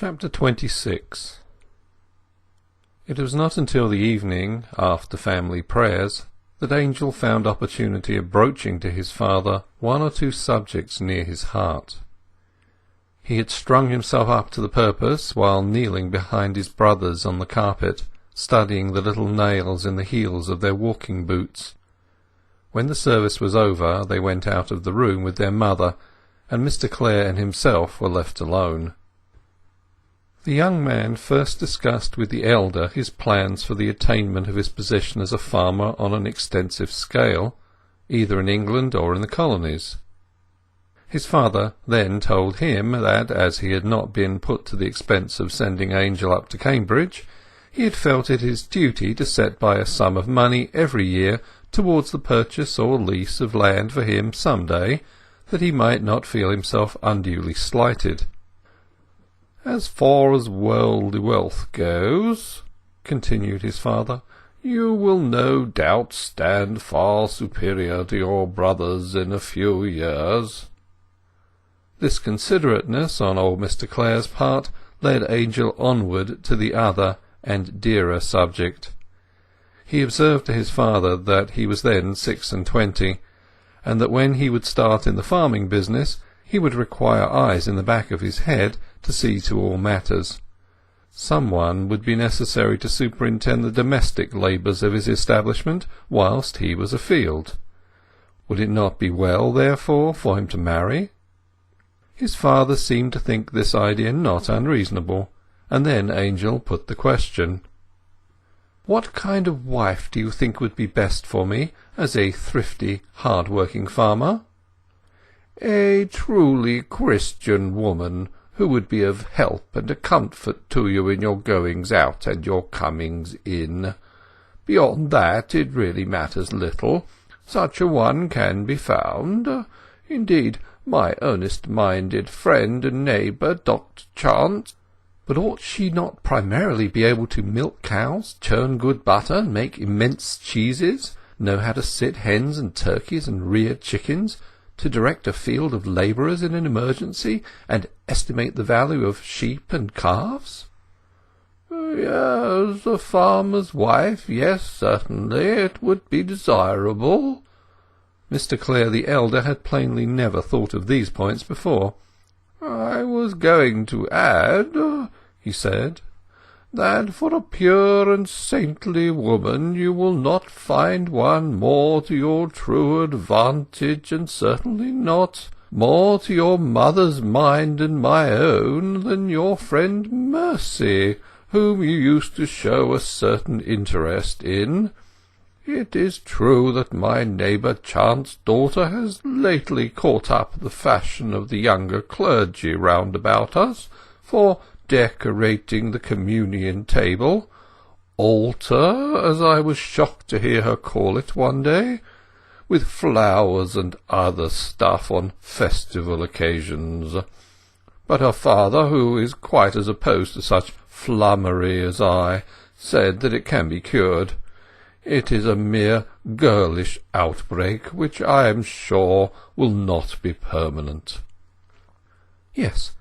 Chapter 26. It was not until the evening, after family prayers, that Angel found opportunity of broaching to his father one or two subjects near his heart. He had strung himself up to the purpose while kneeling behind his brothers on the carpet, studying the little nails in the heels of their walking boots. When the service was over they went out of the room with their mother, and Mr. Clare and himself were left alone. The young man first discussed with the elder his plans for the attainment of his position as a farmer on an extensive scale, either in England or in the colonies. His father then told him that, as he had not been put to the expense of sending Angel up to Cambridge, he had felt it his duty to set by a sum of money every year towards the purchase or lease of land for him some day, that he might not feel himself unduly slighted. "As far as worldly wealth goes," continued his father, "you will no doubt stand far superior to your brothers in a few years." This considerateness on old Mr. Clare's part led Angel onward to the other and dearer subject. He observed to his father that he was then 26, and that when he would start in the farming business he would require eyes in the back of his head to see to all matters. Someone would be necessary to superintend the domestic labours of his establishment whilst he was afield. Would it not be well, therefore, for him to marry? His father seemed to think this idea not unreasonable, and then Angel put the question. "What kind of wife do you think would be best for me as a thrifty, hard-working farmer?" "A truly Christian woman, who would be of help and a comfort to you in your goings out and your comings in. Beyond that it really matters little. Such a one can be found. Indeed, my earnest-minded friend and neighbour, Dr. Chance—" "But ought she not primarily be able to milk cows, churn good butter, make immense cheeses, know how to sit hens and turkeys and rear chickens, to direct a field of labourers in an emergency, and estimate the value of sheep and calves?" "Yes, a farmer's wife, yes, certainly, it would be desirable." Mr. Clare the elder had plainly never thought of these points before. "I was going to add," he said, "that for a pure and saintly woman you will not find one more to your true advantage, and certainly not more to your mother's mind and my own, than your friend Mercy, whom you used to show a certain interest in. It is true that my neighbour Chant's daughter has lately caught up the fashion of the younger clergy round about us for decorating the communion table, altar, as I was shocked to hear her call it one day, with flowers and other stuff on festival occasions. But her father, who is quite as opposed to such flummery as I, said that it can be cured. It is a mere girlish outbreak, which I am sure will not be permanent." Yes,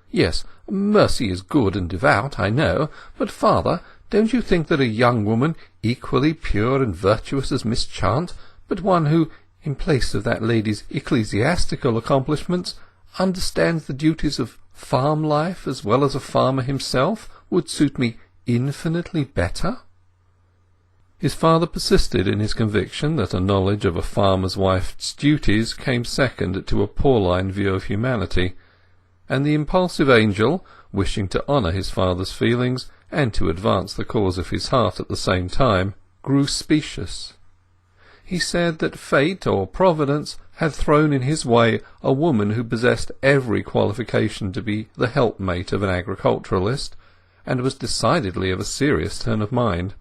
Mercy is good and devout, I know, but, father, don't you think that a young woman equally pure and virtuous as Miss Chant, but one who, in place of that lady's ecclesiastical accomplishments, understands the duties of farm life as well as a farmer himself, would suit me infinitely better?" His father persisted in his conviction that a knowledge of a farmer's wife's duties came second to a Pauline view of humanity, and the impulsive Angel, wishing to honour his father's feelings and to advance the cause of his heart at the same time, grew specious. He said that fate or Providence had thrown in his way a woman who possessed every qualification to be the helpmate of an agriculturalist, and was decidedly of a serious turn of mind.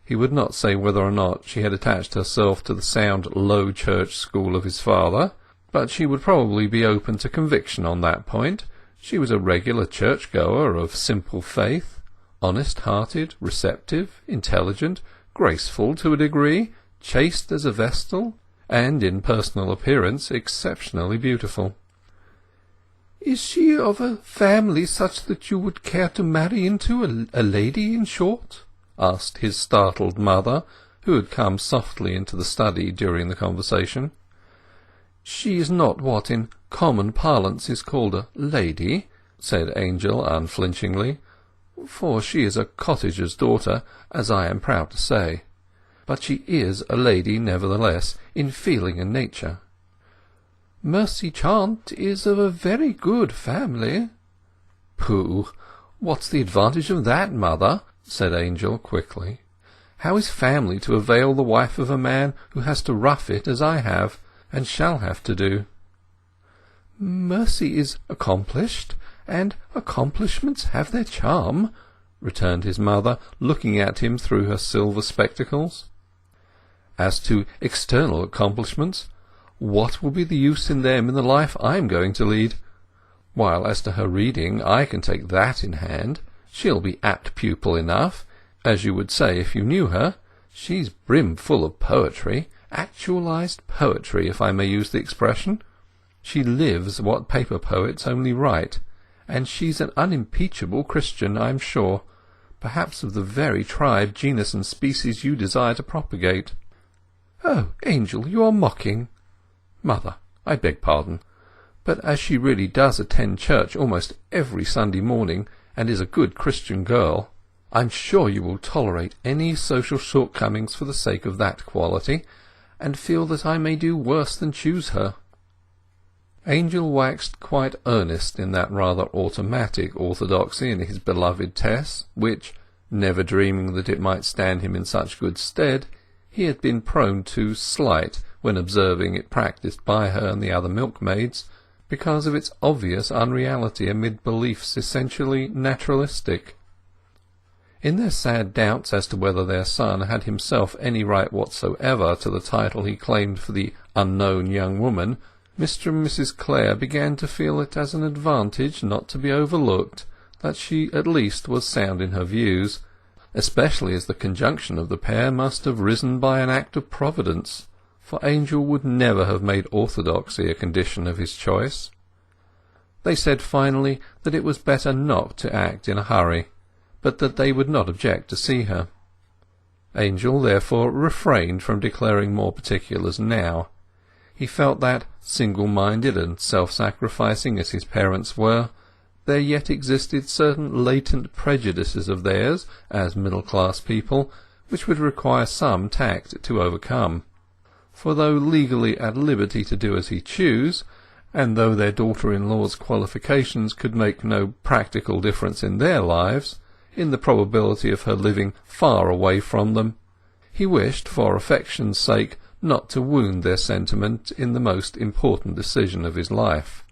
He would not say whether or not she had attached herself to the sound Low Church school of his father, but she would probably be open to conviction on that point. She was a regular church-goer of simple faith, honest-hearted, receptive, intelligent, graceful to a degree, chaste as a vestal, and in personal appearance exceptionally beautiful. Is she of a family such that you would care to marry into a lady, in short?" asked his startled mother, who had come softly into the study during the conversation. "She is not what in common parlance is called a lady," said Angel unflinchingly, "for she is a cottager's daughter, as I am proud to say. But she is a lady nevertheless, in feeling and nature." "Mercy Chant is of a very good family." "Pooh! What's the advantage of that, mother?" said Angel quickly. "How is family to avail the wife of a man who has to rough it as I have, and shall have to do?" "Mercy is accomplished, and accomplishments have their charm," returned his mother, looking at him through her silver spectacles. "As to external accomplishments, what will be the use in them in the life I am going to lead? While as to her reading, I can take that in hand. She'll be apt pupil enough, as you would say if you knew her. She's brimful of poetry, actualized poetry, if I may use the expression. She lives what paper poets only write, and she's an unimpeachable Christian, I'm sure, perhaps of the very tribe, genus, and species you desire to propagate." "Oh, Angel, you are mocking." "Mother, I beg pardon. But as she really does attend church almost every Sunday morning, and is a good Christian girl, I'm sure you will tolerate any social shortcomings for the sake of that quality, and feel that I may do worse than choose her." Angel waxed quite earnest in that rather automatic orthodoxy in his beloved Tess, which, never dreaming that it might stand him in such good stead, he had been prone to slight when observing it practised by her and the other milkmaids, because of its obvious unreality amid beliefs essentially naturalistic. In their sad doubts as to whether their son had himself any right whatsoever to the title he claimed for the unknown young woman, Mr. and Mrs. Clare began to feel it as an advantage not to be overlooked that she at least was sound in her views, especially as the conjunction of the pair must have risen by an act of Providence, for Angel would never have made orthodoxy a condition of his choice. They said finally that it was better not to act in a hurry, but that they would not object to see her. Angel therefore refrained from declaring more particulars now. He felt that, single-minded and self-sacrificing as his parents were, there yet existed certain latent prejudices of theirs, as middle-class people, which would require some tact to overcome. For though legally at liberty to do as he chose, and though their daughter-in-law's qualifications could make no practical difference in their lives, in the probability of her living far away from them, he wished, for affection's sake, not to wound their sentiment in the most important decision of his life.